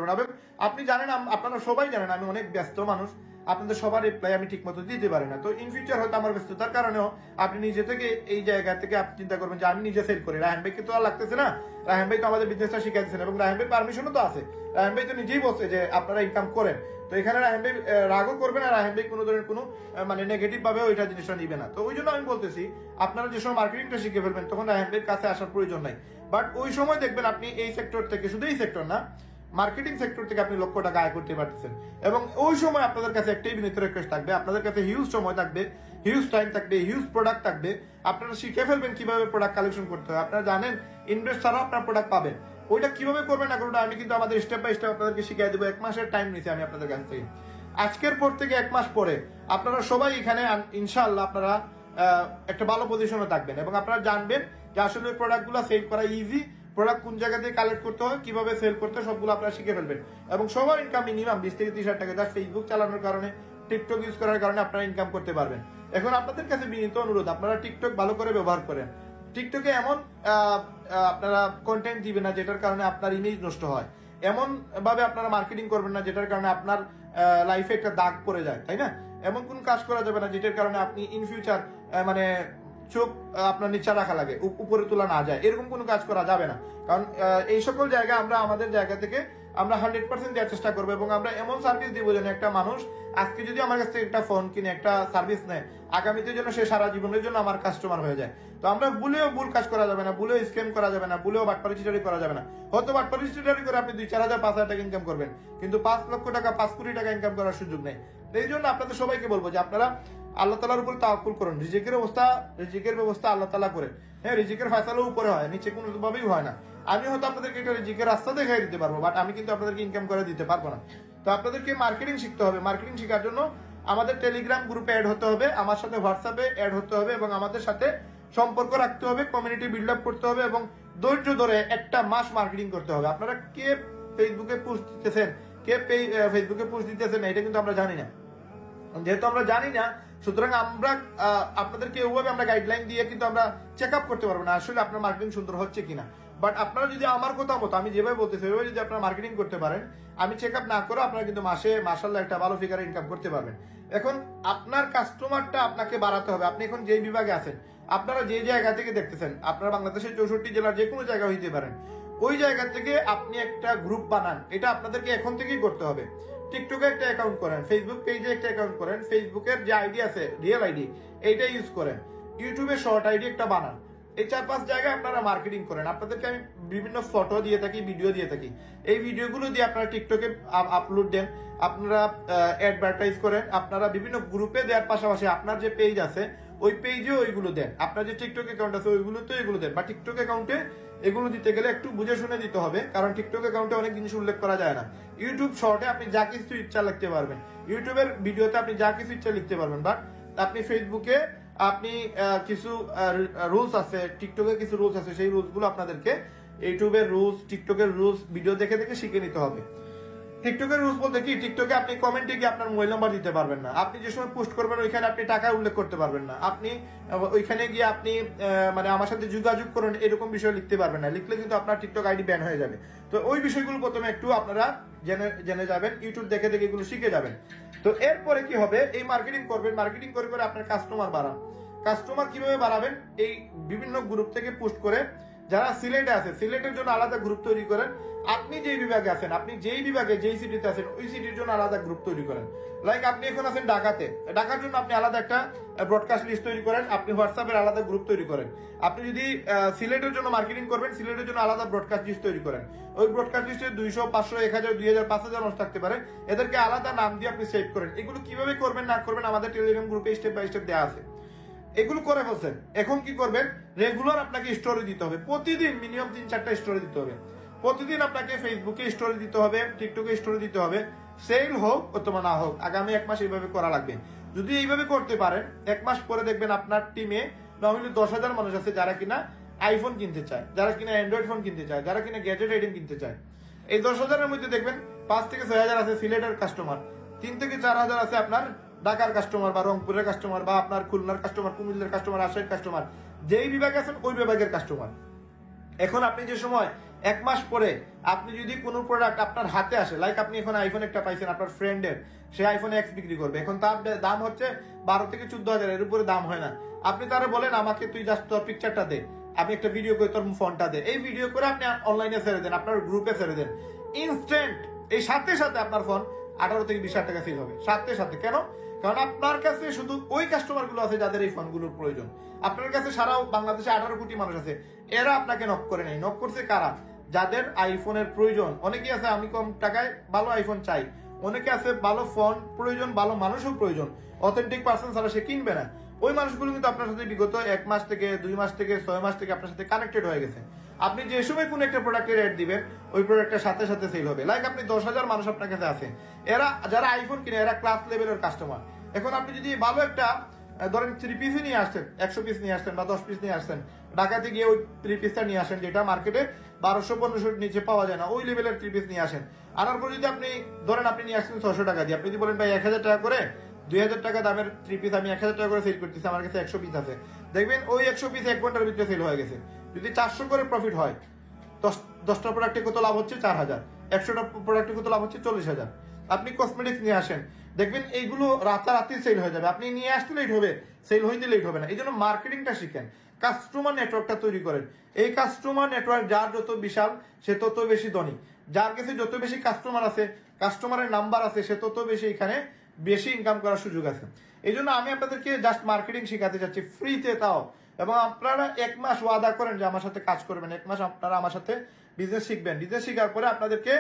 পারবো না। আপনি জানেন, আপনারা সবাই জানেন আমি অনেক ব্যস্ত মানুষ, আপনাদের সবার রিপ্লাই আমি ঠিক মতো দিতে পারি না। তো ইন ফিউচার হয়তো আমার ব্যস্ততার কারণেও আপনি নিজে থেকে এই জায়গা থেকে আপনি চিন্তা করবেন যে আমি নিজে সেল করি। রায়হান ভাইকে তো আর লাগতেছে না, রায়হান ভাই তো আমাদের বিজনেসটা শিখাইতেছেন এবং রায়হান ভাই পারমিশনও তো আছে। রায়হান ভাই তো নিজেই বলছে যে আপনারা ইনকাম করেন। তো এখানে রায়হান ভাই রাগও করবে না, রায়হান ভাই কোনো ধরনের কোনো মানে নেগেটিভ ভাবে ওইটা জিনিসটা নিবে না। তো ওই জন্য আমি বলতেছি আপনারা যে সময় মার্কেটিংটা শিখে ফেলবেন তখন রায়হান ভাইয়ের কাছে আসার প্রয়োজন নাই। বাট ওই সময় দেখবেন আপনি এই সেক্টর থেকে, শুধু এই সেক্টর না, মার্কেটিং সেক্টর থেকে আপনি লক্ষ টাকা আয় করতে পারতেছেন। এবং ওই সময় আপনাদের কাছে একটাই বিনীত রিকোয়েস্ট থাকবে, আপনাদের কাছে হিউজ সময় থাকবে, হিউজ টাইম থাকবে, হিউজ প্রোডাক্ট থাকবে। আপনারা শিখে ফেলবেন কিভাবে প্রোডাক্ট কালেকশন করতে হয়। আপনারা জানেন ইনভেস্ট ছাড়াও আপনার প্রোডাক্ট পাবেন। ওইটা কিভাবে করবেন না করবেন আমি কিন্তু আমাদের স্টেপ বাই স্টেপ আপনাদেরকে শিখিয়ে দেবো। 1 মাসের টাইম নিছি আমি আপনাদের কাছ থেকে। আজকের পর থেকে 1 মাস পরে আপনারা সবাই এখানে ইনশাআল্লাহ আপনারা একটা ভালো পজিশনে থাকবেন এবং আপনারা জানবেন যে আসলে প্রোডাক্টগুলো সেল করা ইজি, প্রোডাক্ট কোন জায়গা থেকে কালেক্ট করতে হয়, কিভাবে সেল করতে হয়, সবগুলো আপনারা শিখে ফেলবেন। এবং সবার ইনকাম মিনিমাম 20 থেকে 30 হাজার টাকা জাস্ট ফেসবুক চালানোর কারণে, টিকটক ইউজ করার কারণে আপনারা ইনকাম করতে পারবেন। এখন আপনাদের কাছে বিনীত অনুরোধ, আপনারা টিকটক ভালো করে ব্যবহার করেন। টিকটকে এমন আপনারা কন্টেন্ট দিবেন না যেটার কারণে আপনার ইমেজ নষ্ট হয়, এমন ভাবে আপনারা মার্কেটিং করবেন না যেটার কারণে আপনার লাইফে একটা দাগ পড়ে যায়, তাই না? এমন কোন কাজ করা যাবে না যেটার কারণে আপনি ইন ফিউচার মানে চোখ আপনার নিচা রাখা লাগে, উপরে তোলা না যায়, এরকম কোনো কাজ করা যাবে না। কারণ এই সকল জায়গা আমরা আমাদের জায়গা থেকে আমরা 100% দেওয়ার চেষ্টা করবো এবং আমরা এমন সার্ভিস দিব যেন একটা মানুষ আজকে যদি আমার কাছ থেকে একটা ফোন কিনে, একটা সার্ভিস নেয়, আগামীতে যেন সে সারা জীবনের জন্য আমার কাস্টমার হয়ে যায়। তো আমরা ভুলেও ভুল কাজ করা যাবে না, ভুলেও স্ক্যাম করা যাবে না, ভুলেও বাটপারি চিটারি করা যাবে না। হয়তো বাটপারি চিটারি করে আপনি 2-4 হাজার 5 হাজার টাকা ইনকাম করবেন, কিন্তু 5 লক্ষ টাকা 5 কোটি টাকা ইনকাম করার সুযোগ নেই। এই জন্য আপনাদের সবাইকে বলবো যে আপনারা আল্লাহ তালার উপরে তাওয়াক্কুল করুন। রিজিকের ব্যবস্থা আল্লাহ তালা করেন। হ্যাঁ, রিজিকের ফয়সালা উপরে হয়, নিচে কোনো ভাবেই হয় না। আমি হয়তো আপনাদেরকে একটা রিজিকের রাস্তা দেখাই দিতে পারবো, বাট আমি কিন্তু আপনাদেরকে ইনকাম করে দিতে পারবো না। তো আপনাদেরকে মার্কেটিং শিখতে হবে। মার্কেটিং শেখার জন্য আমাদের টেলিগ্রাম গ্রুপে অ্যাড হতে হবে, আমার সাথে হোয়াটসঅ্যাপে অ্যাড হতে হবে এবং আমাদের সাথে সম্পর্ক রাখতে হবে, কমিউনিটি বিল্ড আপ করতে হবে এবং ধৈর্য ধরে 1 মাস মার্কেটিং করতে হবে। আপনারা কে ফেসবুকে পোস্ট দিতেছেন, কে ফেসবুকে পোস্ট দিতেছেন এটা কিন্তু আমরা জানি না। যেহেতু আমরা জানি না, সুতরাং আমরা আপনাদেরকে ওইভাবে আমরা গাইডলাইন দিয়ে কিন্তু আমরা চেক আপ করতে পারবো না আসলে আপনার মার্কেটিং সুন্দর হচ্ছে কিনা। বাট আপনারা যদি আমার কথা মতো আমি যেভাবে বলতেছি ওইভাবে যদি আপনারা মার্কেটিং করতে পারেন, আমি চেক আপ না করে আপনারা কিন্তু মাসে মাশাআল্লাহ একটা ভালো ফিগারে ইনকাম করতে পারবেন। এখন আপনার কাস্টমারটা আপনাকে বাড়াতে হবে। আপনি এখন যে বিভাগে আছেন, আপনারা যে জায়গা থেকে দেখতেছেন, আপনারা বাংলাদেশের 64 জেলার যে কোনো জায়গা হইতে পারেন, ওই জায়গা থেকে আপনি একটা গ্রুপ বানান। এটা আপনাদেরকে এখন থেকেই করতে হবে। টিকটকে একটা অ্যাকাউন্ট করেন, ফেসবুক পেজে একটা অ্যাকাউন্ট করেন, ফেসবুকের যে আইডি আছে রিয়েল আইডি এইটা ইউজ করেন, ইউটিউবে শর্ট আইডি একটা বানান। এই 4-5 জায়গায় আপনারা মার্কেটিং করেন। আপনাদেরকে আমি বিভিন্ন ফটো দিয়ে থাকি, ভিডিও দিয়ে থাকি। এই ভিডিওগুলো দিয়ে আপনারা টিকটকে আপলোড দেন, আপনারা অ্যাডভার্টাইজ করেন, আপনারা বিভিন্ন গ্রুপে দেওয়ার পাশাপাশি আপনার যে পেজ আছে ওই পেজেও ওইগুলো দেন, আপনার যে টিকটক অ্যাকাউন্ট আছে ওইগুলোতে এগুলো দেন। বা টিকটক অ্যাকাউন্টে এগুলো দিতে গেলে একটু বুঝে শুনে দিতে হবে, কারণ টিকটক অ্যাকাউন্টে অনেক জিনিস উল্লেখ করা যায় না। ইউটিউব শর্টে আপনি যা কিছু ইচ্ছা লিখতে পারবেন, ইউটিউবের ভিডিওতে আপনি যা কিছু ইচ্ছা লিখতে পারবেন। বাট আপনি ফেসবুকে আপনি কিছু রুলস আছে, টিকটকে কিছু রুলস আছে, সেই রুলস গুলো আপনাদেরকে ইউটিউবের রুলস, টিকটকের রুলস ভিডিও দেখে দেখে শিখে নিতে হবে। টিকটকের রুলস বলতে কি, টিকটকে আপনি কমেন্টে গিয়ে আপনার মোবাইল নাম্বার দিতে পারবেন না, আপনি যে সময় পোস্ট করবেন ওইখানে আপনি টাকা উল্লেখ করতে পারবেন না, আপনি ওইখানে গিয়ে আপনি মানে আমার সাথে যোগাযোগ করুন এরকম বিষয় লিখতে পারবেন না, লিখলে কিন্তু আপনার টিকটক আইডি ব্যান হয়ে যাবে। তো ওই বিষয়গুলো প্রথমে একটু আপনারা জেনে যাবেন, ইউটিউব দেখে দেখে এগুলো শিখে যাবেন। তো এরপরে কি হবে, এই মার্কেটিং করবেন, মার্কেটিং করে করে আপনার কাস্টমার বাড়ান। কাস্টমার কিভাবে বাড়াবেন, এই বিভিন্ন গ্রুপ থেকে পোস্ট করে। যারা সিলেটে আছে, সিলেটের জন্য আলাদা গ্রুপ তৈরি করেন। আপনি যেই বিভাগে আছেন, আপনি যেই বিভাগে যেই সিটিতে আছেন ওই সিটির জন্য আলাদা গ্রুপ তৈরি করেন। লাইক আপনি এখন আছেন ঢাকাতে, ঢাকার জন্য আপনি আলাদা একটা ব্রডকাস্ট লিস্ট তৈরি করেন, আপনি হোয়াটসঅ্যাপের আলাদা গ্রুপ তৈরি করেন। আপনি যদি সিলেটের জন্য মার্কেটিং করবেন, সিলেটের জন্য আলাদা ব্রডকাস্ট লিস্ট তৈরি করেন। ওই ব্রডকাস্ট লিস্টে 200, 500, 1000, 2000, 5000 মানুষ থাকতে পারে, এদেরকে আলাদা নাম দিয়ে আপনি সেভ করেন। এগুলো কিভাবে করবেন না করবেন আমাদের টেলিগ্রাম গ্রুপে স্টেপ বাই স্টেপ দেওয়া আছে। এগুলো করে ফেলছেন, এখন কি করবেন, রেগুলার আপনাকে স্টোরি দিতে হবে, প্রতিদিন মিনিমাম 3-4টা স্টোরি দিতে হবে। প্রতিদিন আপনাকে ফেসবুকে স্টোরি দিতে হবে, টিকটকে স্টোরি দিতে হবে। সেল হোক অথবা না হোক, আগামী 1 মাস এইভাবে করা লাগবে। যদি এইভাবে করতে পারেন, 1 মাস পরে দেখবেন আপনার টিমে না হলে 10,000 মানুষ আছে যারা কিনা আইফোন কিনতে চায়, যারা কিনা অ্যান্ড্রয়েড ফোন কিনতে চায়, যারা কিনা গ্যাজেট আইটেম কিনতে চায়। এই 10,000-এর মধ্যে দেখবেন 5 থেকে 6,000 আছে সিলেটের কাস্টমার, 3 থেকে 4,000 আছে আপনার ঢাকার কাস্টমার বা রংপুরের কাস্টমার বা আপনার খুলনার কাস্টমার, কুমিল্লার কাস্টমার, রাজশাহীর কাস্টমার, যেই বিভাগে আছেন ওই বিভাগের কাস্টমার। এখন আপনি যে সময় 1 মাস পরে আপনি যদি কোনো প্রোডাক্ট আপনার হাতে আসে, লাইক আপনি এখন আইফোন একটা পাইছেন আপনার ফ্রেন্ডের, সে আইফোন এক্স বিক্রি করবে, এখন তার দাম হচ্ছে 12 থেকে 14,000, এর উপরে দাম হয় না। আপনি তারা বলেন আমাকে তুই জাস্ট তোর পিকচারটা দে, আমি একটা ভিডিও করে তোর ফোনটা দে, এই ভিডিও করে আপনি অনলাইনে ছেড়ে দেন, আপনার গ্রুপে ছেড়ে দেন, ইনস্ট্যান্ট এই সাথে সাথে আপনার ফোন 18 থেকে 20,000 টাকা সেল হবে সাথে সাথে। কেন? কারণ আপনার কাছে শুধু ওই কাস্টমার গুলো আছে যাদের এই ফোনগুলোর প্রয়োজন। আপনার কাছে সারা বাংলাদেশে 18 কোটি মানুষ আছে, এরা আপনাকে নক করে নাই। নক করছে কারা? যাদের আইফোনের প্রয়োজন। অনেকেই আছে আমি কম টাকায় ভালো আইফোন চাই, অনেকে আছে ভালো ফোন প্রয়োজন, ভালো মানুষও প্রয়োজন, অথেন্টিক পার্সন ছাড়া সে কিনবে না। ওই মানুষগুলো কিন্তু আপনার সাথে বিগত 1 মাস থেকে 2 মাস থেকে 6 মাস থেকে আপনার সাথে কানেক্টেড হয়ে গেছে। আপনি যে সময় কোন একটা প্রোডাক্টের রেট দিবেন, ওই প্রোডাক্টের সাথে সাথে সেল হবে। লাইক আপনি 10,000 মানুষ আপনার কাছে আছে, এরা যারা আইফোন কিনে এরা ক্লাস লেভেলের কাস্টমার। এখন আপনি যদি ভালো একটা ধরেন 3 পিসই নিয়ে আসছেন, 100 পিস নিয়ে আসছেন বা 10 পিস নিয়ে আসছেন, ঢাকাতে গিয়ে ওই 3 পিসটা নিয়ে আসেন যেটা মার্কেটে 1200-1500 নিচে পাওয়া যায় না, ওই লেভেলের 3 পিস নিয়ে আসেন। আনার পর যদি আপনি ধরেন আপনি নিয়ে আসছেন 600 টাকা দিয়ে, আপনি যদি বলেন ভাই 1000 টাকা করে, 2000 টাকা দামের 3 পিস আমি 1000 টাকা করে সেল করতেছি, আমার কাছে 100 পিস আছে, দেখবেন ওই 100 পিস 1 ঘন্টার ভিতরে সেল হয়ে গেছে। যদি 400 করে প্রফিট হয়, 10টা প্রোডাক্টে কত লাভ হচ্ছে? 4,000। 100টা প্রোডাক্টে কত লাভ হচ্ছে? 40,000। আপনি কসমেটিক্স নিয়ে আসেন, দেখবেন এইগুলো রাতারাতি সেল হয়ে যাবে। আপনি নিয়ে আসতে লেট হবে, সেল হইতে লেট হবে না। এই জন্য মার্কেটিংটা শিখেন, কাস্টমার নেটওয়ার্কটা তৈরি করেন। এই কাস্টমার নেটওয়ার্ক যার যত বিশাল সে তত বেশি ধনী, যার কাছে যত বেশি কাস্টমার আছে, কাস্টমারের নাম্বার আছে, সে তত বেশি এখানে বেশি ইনকাম করার সুযোগ আছে। এই জন্য আমি আপনাদেরকে জাস্ট মার্কেটিং শেখাতে চাচ্ছি ফ্রিতে, তাও। এবং আপনারা 1 মাস ওয়াদা করেন যে আমার সাথে কাজ করবেন, 1 মাস আপনারা আমার সাথে বিজনেস শিখবেন। বিজনেস শেখার পরে আপনাদেরকে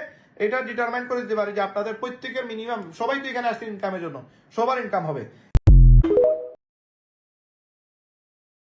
এটা ডিটারমাইন করে দিতে পারি যে আপনাদের প্রত্যেকের মিনিমাম, সবাই তো এখানে আসছে ইনকামের জন্য, সবার ইনকাম হবে।